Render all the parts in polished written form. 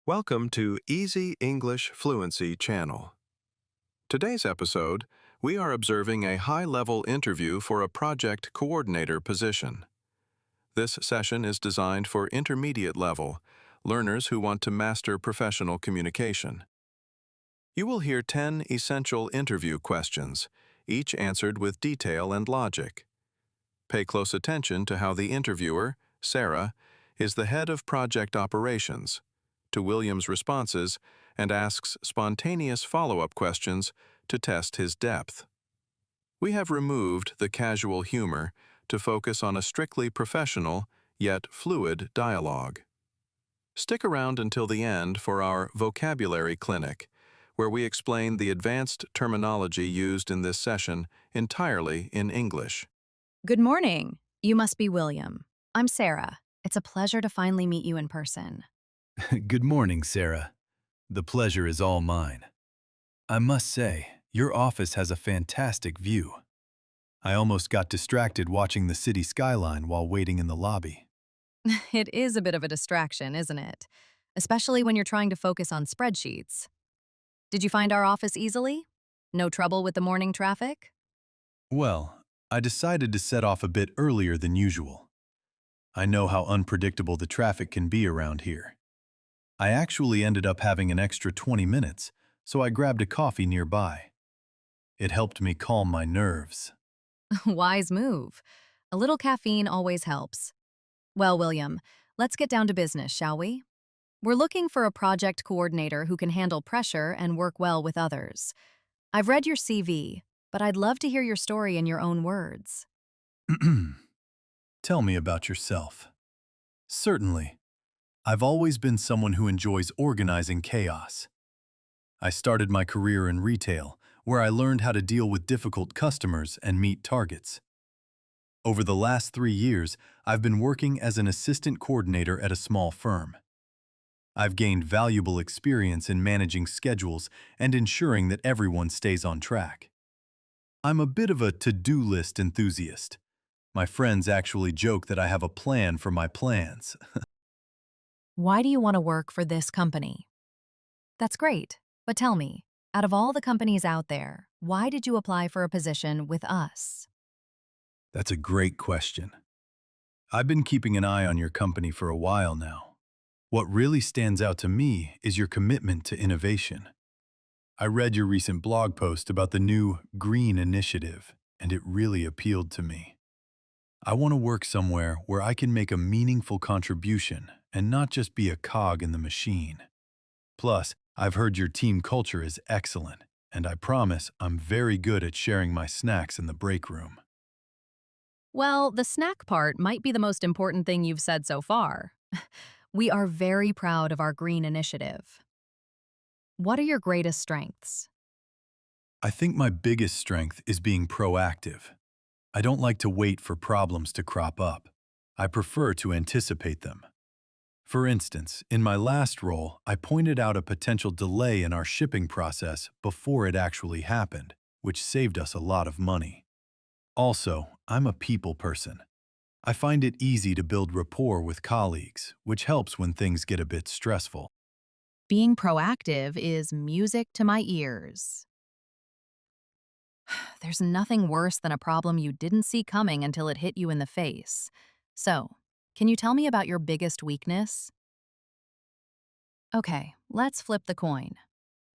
Welcome to Easy English Fluency channel. Today's episode, we are observing a high-level interview for a project coordinator position. This session is designed for intermediate level, learners who want to master professional communication. You will hear 10 essential interview questions, each answered with detail and logic. Pay close attention to how the interviewer, Sarah, is the head of project operations, to William's responses, and asks spontaneous follow-up questions to test his depth. We have removed the casual humor to focus on a strictly professional, yet fluid dialogue. Stick around until the end for our vocabulary clinic, where we explain the advanced terminology used in this session entirely in English. Good morning. You must be William. I'm Sarah. It's a pleasure to finally meet you in person. Good morning, Sarah. The pleasure is all mine. I must say, your office has a fantastic view. I almost got distracted watching the city skyline while waiting in the lobby. It is a bit of a distraction, isn't it? Especially when you're trying to focus on spreadsheets. Did you find our office easily? No trouble with the morning traffic? Well, I decided to set off a bit earlier than usual. I know how unpredictable the traffic can be around here. I actually ended up having an extra 20 minutes, so I grabbed a coffee nearby. It helped me calm my nerves. Wise move. A little caffeine always helps. Well, William, let's get down to business, shall we? We're looking for a project coordinator who can handle pressure and work well with others. I've read your CV, but I'd love to hear your story in your own words. Tell me about yourself. Certainly. I've always been someone who enjoys organizing chaos. I started my career in retail, where I learned how to deal with difficult customers and meet targets. Over the last 3 years, I've been working as an assistant coordinator at a small firm. I've gained valuable experience in managing schedules and ensuring that everyone stays on track. I'm a bit of a to-do list enthusiast. My friends actually joke that I have a plan for my plans. Why do you want to work for this company? That's great, but tell me, out of all the companies out there, why did you apply for a position with us? That's a great question. I've been keeping an eye on your company for a while now. What really stands out to me is your commitment to innovation. I read your recent blog post about the new Green Initiative, and it really appealed to me. I want to work somewhere where I can make a meaningful contribution and not just be a cog in the machine. Plus, I've heard your team culture is excellent, and I promise I'm very good at sharing my snacks in the break room. Well, the snack part might be the most important thing you've said so far. We are very proud of our green initiative. What are your greatest strengths? I think my biggest strength is being proactive. I don't like to wait for problems to crop up. I prefer to anticipate them. For instance, in my last role, I pointed out a potential delay in our shipping process before it actually happened, which saved us a lot of money. Also, I'm a people person. I find it easy to build rapport with colleagues, which helps when things get a bit stressful. Being proactive is music to my ears. There's nothing worse than a problem you didn't see coming until it hit you in the face. So, can you tell me about your biggest weakness? Okay, let's flip the coin.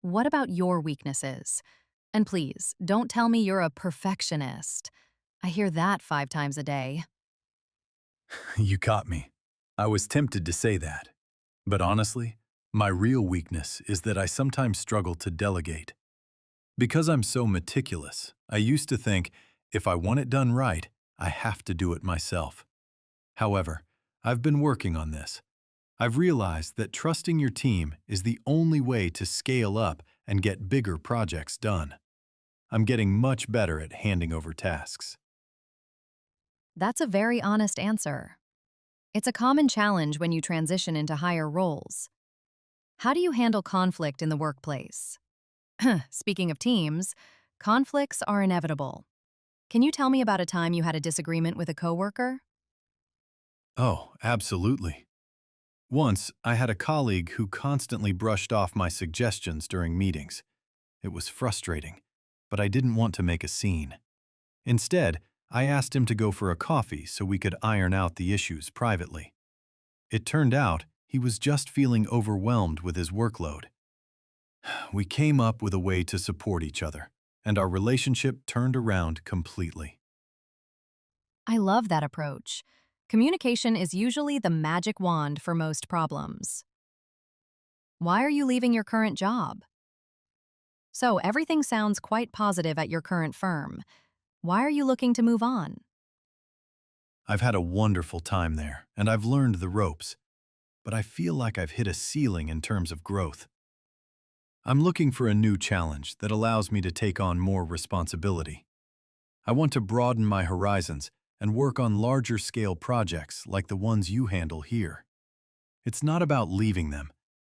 What about your weaknesses? And please, don't tell me you're a perfectionist. I hear that 5 times a day. You caught me. I was tempted to say that. But honestly, my real weakness is that I sometimes struggle to delegate. Because I'm so meticulous, I used to think, if I want it done right, I have to do it myself. However, I've been working on this. I've realized that trusting your team is the only way to scale up and get bigger projects done. I'm getting much better at handing over tasks. That's a very honest answer. It's a common challenge when you transition into higher roles. How do you handle conflict in the workplace? Speaking of teams, conflicts are inevitable. Can you tell me about a time you had a disagreement with a coworker? Oh, absolutely. Once, I had a colleague who constantly brushed off my suggestions during meetings. It was frustrating, but I didn't want to make a scene. Instead, I asked him to go for a coffee so we could iron out the issues privately. It turned out he was just feeling overwhelmed with his workload. We came up with a way to support each other, and our relationship turned around completely. I love that approach. Communication is usually the magic wand for most problems. Why are you leaving your current job? So, everything sounds quite positive at your current firm. Why are you looking to move on? I've had a wonderful time there, and I've learned the ropes, but I feel like I've hit a ceiling in terms of growth. I'm looking for a new challenge that allows me to take on more responsibility. I want to broaden my horizons and work on larger-scale projects like the ones you handle here. It's not about leaving them.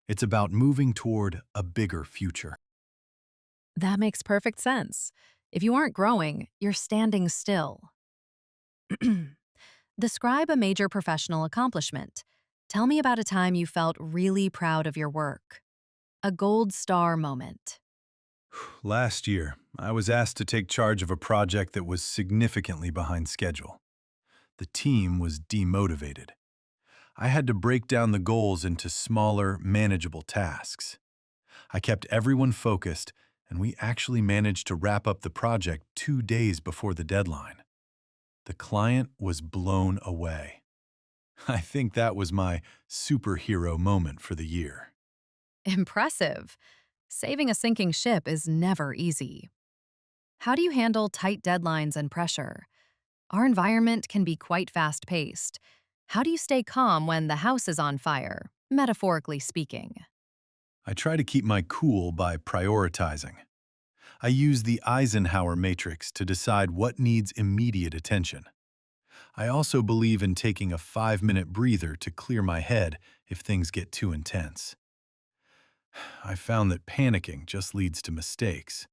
It's about moving toward a bigger future. That makes perfect sense. If you aren't growing, you're standing still. Describe a major professional accomplishment. Tell me about a time you felt really proud of your work. A gold star moment. Last year, I was asked to take charge of a project that was significantly behind schedule. The team was demotivated. I had to break down the goals into smaller, manageable tasks. I kept everyone focused, and we actually managed to wrap up the project 2 days before the deadline. The client was blown away. I think that was my superhero moment for the year. Impressive. Saving a sinking ship is never easy. How do you handle tight deadlines and pressure? Our environment can be quite fast-paced. How do you stay calm when the house is on fire, metaphorically speaking? I try to keep my cool by prioritizing. I use the Eisenhower matrix to decide what needs immediate attention. I also believe in taking a 5-minute breather to clear my head if things get too intense. I found that panicking just leads to mistakes,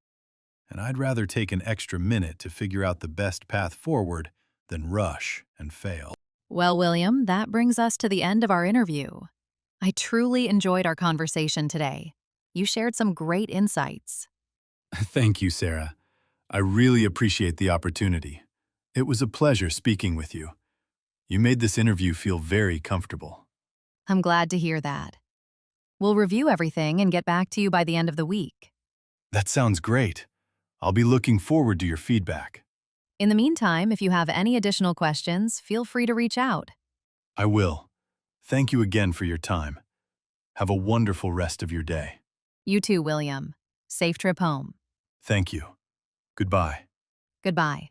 and I'd rather take an extra minute to figure out the best path forward than rush and fail. Well, William, that brings us to the end of our interview. I truly enjoyed our conversation today. You shared some great insights. Thank you, Sarah. I really appreciate the opportunity. It was a pleasure speaking with you. You made this interview feel very comfortable. I'm glad to hear that. We'll review everything and get back to you by the end of the week. That sounds great. I'll be looking forward to your feedback. In the meantime, if you have any additional questions, feel free to reach out. I will. Thank you again for your time. Have a wonderful rest of your day. You too, William. Safe trip home. Thank you. Goodbye. Goodbye.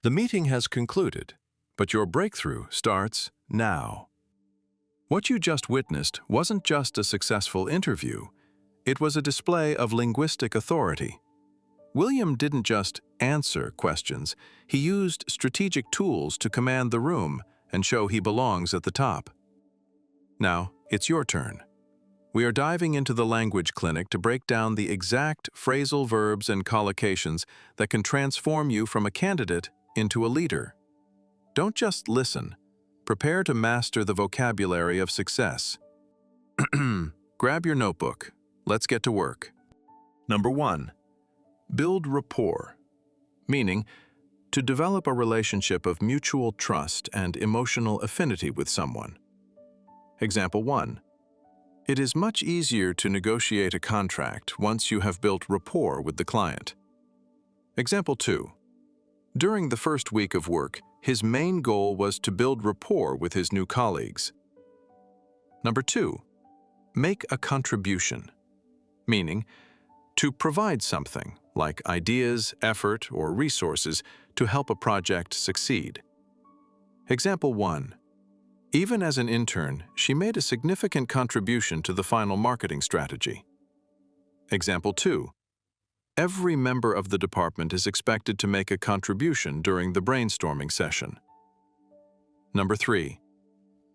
The meeting has concluded, but your breakthrough starts now. What you just witnessed wasn't just a successful interview, it was a display of linguistic authority. William didn't just answer questions, he used strategic tools to command the room and show he belongs at the top. Now, it's your turn. We are diving into the language clinic to break down the exact phrasal verbs and collocations that can transform you from a candidate into a leader. Don't just listen. Prepare to master the vocabulary of success. Grab your notebook. Let's get to work. Number 1. Build rapport, meaning to develop a relationship of mutual trust and emotional affinity with someone. Example 1. It is much easier to negotiate a contract once you have built rapport with the client. Example 2. During the first week of work, his main goal was to build rapport with his new colleagues. Number 2. Make a contribution, meaning to provide something, like ideas, effort, or resources to help a project succeed. Example 1. Even as an intern, she made a significant contribution to the final marketing strategy. Example 2. Every member of the department is expected to make a contribution during the brainstorming session. Number 3.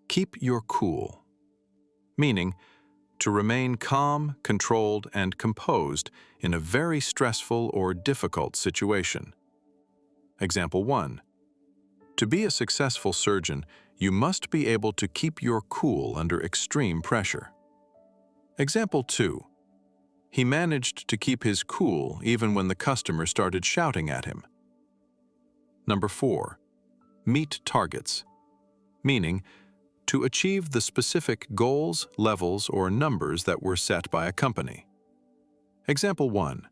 Keep your cool, meaning to remain calm, controlled, and composed in a very stressful or difficult situation. Example 1. To be a successful surgeon, You must be able to keep your cool under extreme pressure. Example 2. He managed to keep his cool even when the customer started shouting at him. Number 4. Meet targets, meaning to achieve the specific goals, levels, or numbers that were set by a company. Example 1.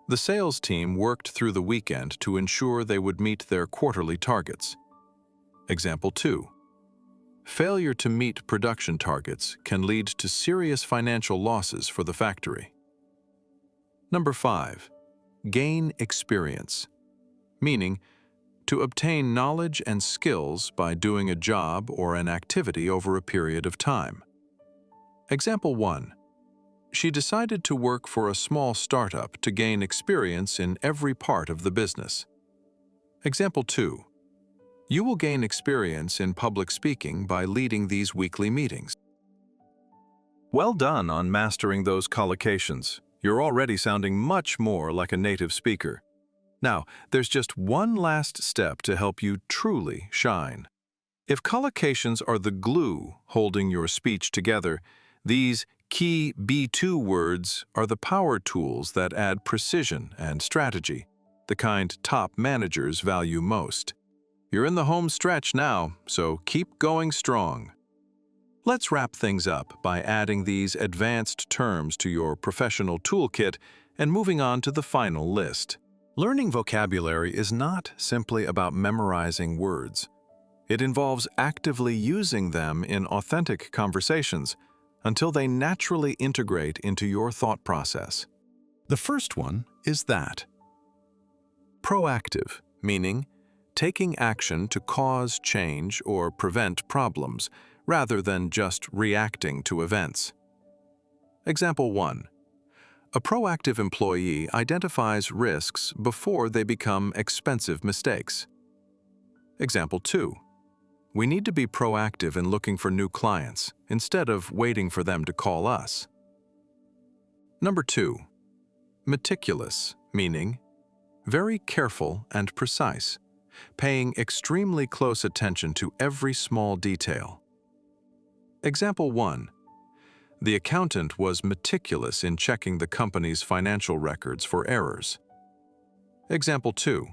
The sales team worked through the weekend to ensure they would meet their quarterly targets. Example 2. Failure to meet production targets can lead to serious financial losses for the factory. Number 5. Gain experience, meaning to obtain knowledge and skills by doing a job or an activity over a period of time. Example 1. She decided to work for a small startup to gain experience in every part of the business. Example 2. You will gain experience in public speaking by leading these weekly meetings. Well done on mastering those collocations. You're already sounding much more like a native speaker. Now, there's just one last step to help you truly shine. If collocations are the glue holding your speech together, these key B2 words are the power tools that add precision and strategy, the kind top managers value most. You're in the home stretch now, so keep going strong. Let's wrap things up by adding these advanced terms to your professional toolkit and moving on to the final list. Learning vocabulary is not simply about memorizing words. It involves actively using them in authentic conversations until they naturally integrate into your thought process. The first one is that. Proactive, meaning taking action to cause change or prevent problems, rather than just reacting to events. Example 1. A proactive employee identifies risks before they become expensive mistakes. Example 2. We need to be proactive in looking for new clients instead of waiting for them to call us. Number 2. Meticulous, meaning very careful and precise, paying extremely close attention to every small detail. Example 1. The accountant was meticulous in checking the company's financial records for errors. Example 2.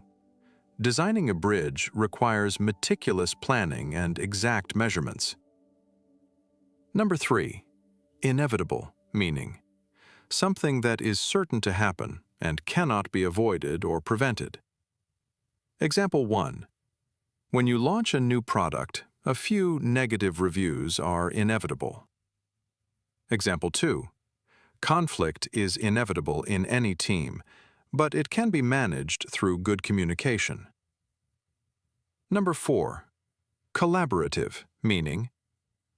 Designing a bridge requires meticulous planning and exact measurements. Number 3. Inevitable, meaning something that is certain to happen and cannot be avoided or prevented. Example 1. When you launch a new product, a few negative reviews are inevitable. Example 2. Conflict is inevitable in any team, but it can be managed through good communication. Number 4. Collaborative, meaning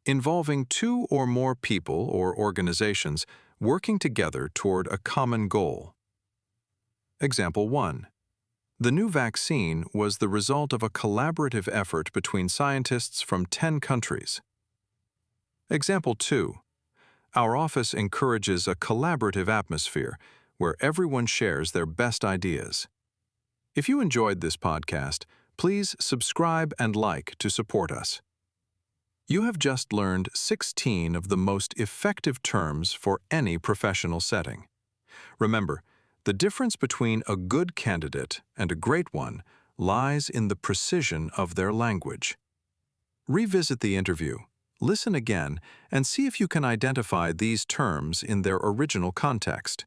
involving 2 or more people or organizations working together toward a common goal. Example 1. The new vaccine was the result of a collaborative effort between scientists from 10 countries. Example 2. Our office encourages a collaborative atmosphere where everyone shares their best ideas. If you enjoyed this podcast, please subscribe and like to support us. You have just learned 16 of the most effective terms for any professional setting. Remember, the difference between a good candidate and a great one lies in the precision of their language. Revisit the interview, listen again, and see if you can identify these terms in their original context.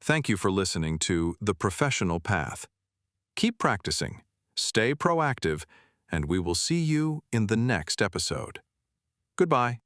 Thank you for listening to The Professional Path. Keep practicing, stay proactive, and we will see you in the next episode. Goodbye.